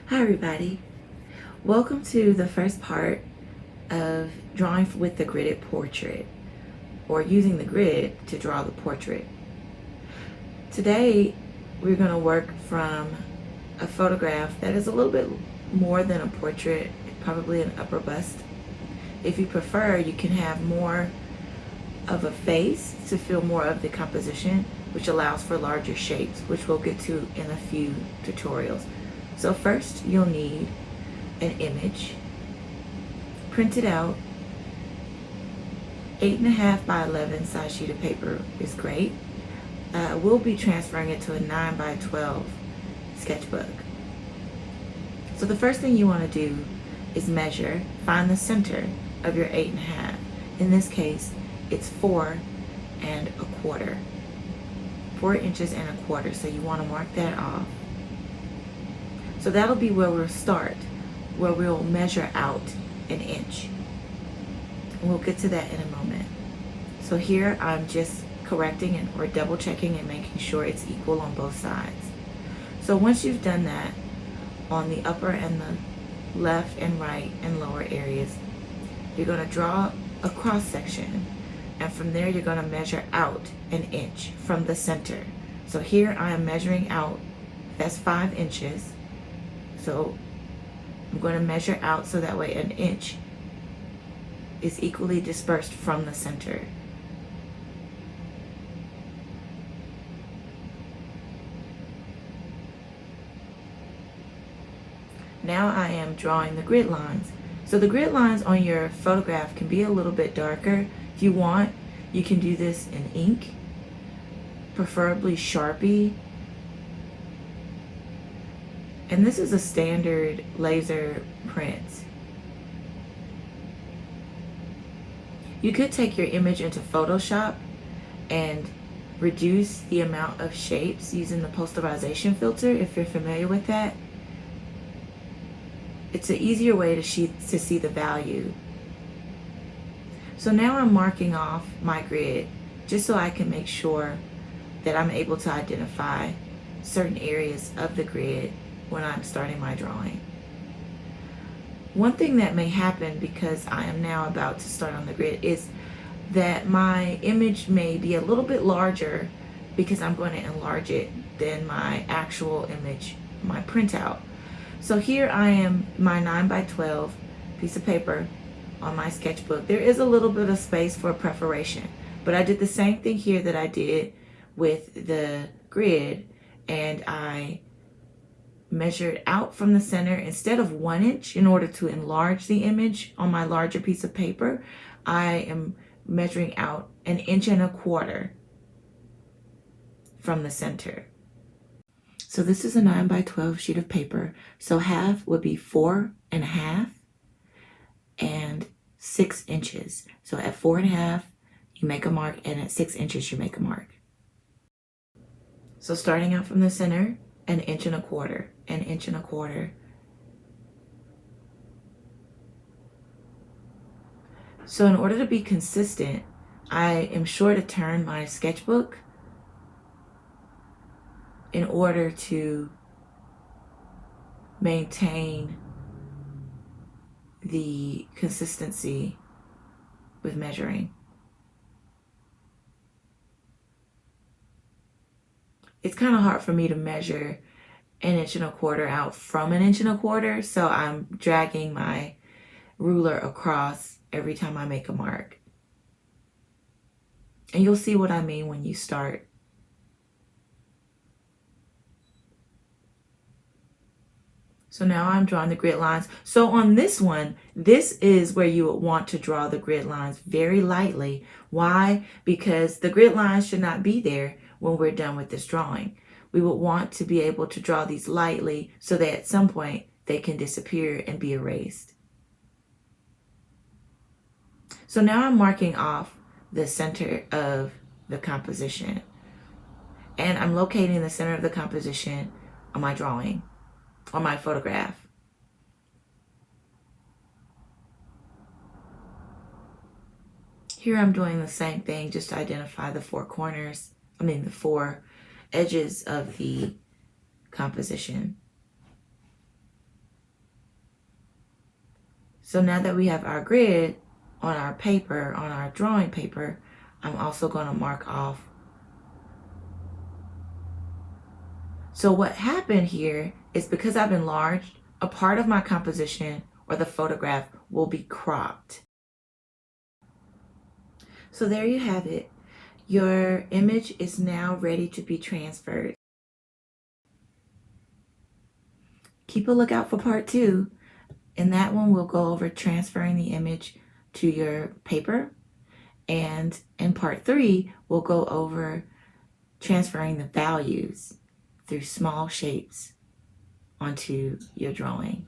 Hi everybody. Welcome to the first part of drawing with the gridded portrait, or using the grid to draw the portrait. Today we're going to work from a photograph that is a little bit more than a portrait, probably an upper bust. If you prefer, you can have more of a face to feel more of the composition, which allows for larger shapes, which we'll get to in a few tutorials. So first you'll need an image, print it out. 8.5 by 11 size sheet of paper is great. We'll be transferring it to a 9 by 12 sketchbook. So the first thing you want to do is measure, find the center of your 8.5. In this case, it's 4 1/4. 4 inches and 1/4. So you want to mark that off. So that'll be where we'll start, where we'll measure out an inch. And we'll get to that in a moment. So here I'm just correcting or double checking and making sure it's equal on both sides. So once you've done that on the upper and the left and right and lower areas, you're going to draw a cross section, and from there you're going to measure out an inch from the center. So here I am measuring out, that's 5 inches. So I'm going to measure out so that way an inch is equally dispersed from the center. Now I am drawing the grid lines. So the grid lines on your photograph can be a little bit darker. If you want, you can do this in ink, preferably Sharpie. And this is a standard laser print. You could take your image into Photoshop and reduce the amount of shapes using the posterization filter if you're familiar with that. It's an easier way to see the value. So now I'm marking off my grid just so I can make sure that I'm able to identify certain areas of the grid when I'm starting my drawing. One thing that may happen because I am now about to start on the grid is that my image may be a little bit larger because I'm going to enlarge it than my actual image, my printout. So here I am, my 9 by 12 piece of paper on my sketchbook. There is a little bit of space for perforation, but I did the same thing here that I did with the grid, and I measured out from the center. Instead of 1 inch in order to enlarge the image on my larger piece of paper, I am measuring out 1.25 inches from the center. So this is a 9 by 12 sheet of paper. So half would be 4.5 and 6 inches. So at 4.5, you make a mark, and at 6 inches, you make a mark. So starting out from the center, 1.25 inches, 1.25 inches. So in order to be consistent, I am sure to turn my sketchbook in order to maintain the consistency with measuring. It's kind of hard for me to measure 1.25 inches out from 1.25 inches, so I'm dragging my ruler across every time I make a mark. And you'll see what I mean when you start. So now I'm drawing the grid lines. So on this one, this is where you would want to draw the grid lines very lightly. Why? Because the grid lines should not be there when we're done with this drawing. We would want to be able to draw these lightly so that at some point they can disappear and be erased. So now I'm marking off the center of the composition, and I'm locating the center of the composition on my drawing, on my photograph. Here I'm doing the same thing, just to identify the 4 corners, the 4 edges of the composition. So now that we have our grid on our paper, on our drawing paper, I'm also going to mark off. So what happened here is because I've enlarged, a part of my composition or the photograph will be cropped. So there you have it. Your image is now ready to be transferred. Keep a lookout for part 2. In that one, we'll go over transferring the image to your paper. And in part 3, we'll go over transferring the values through small shapes onto your drawing.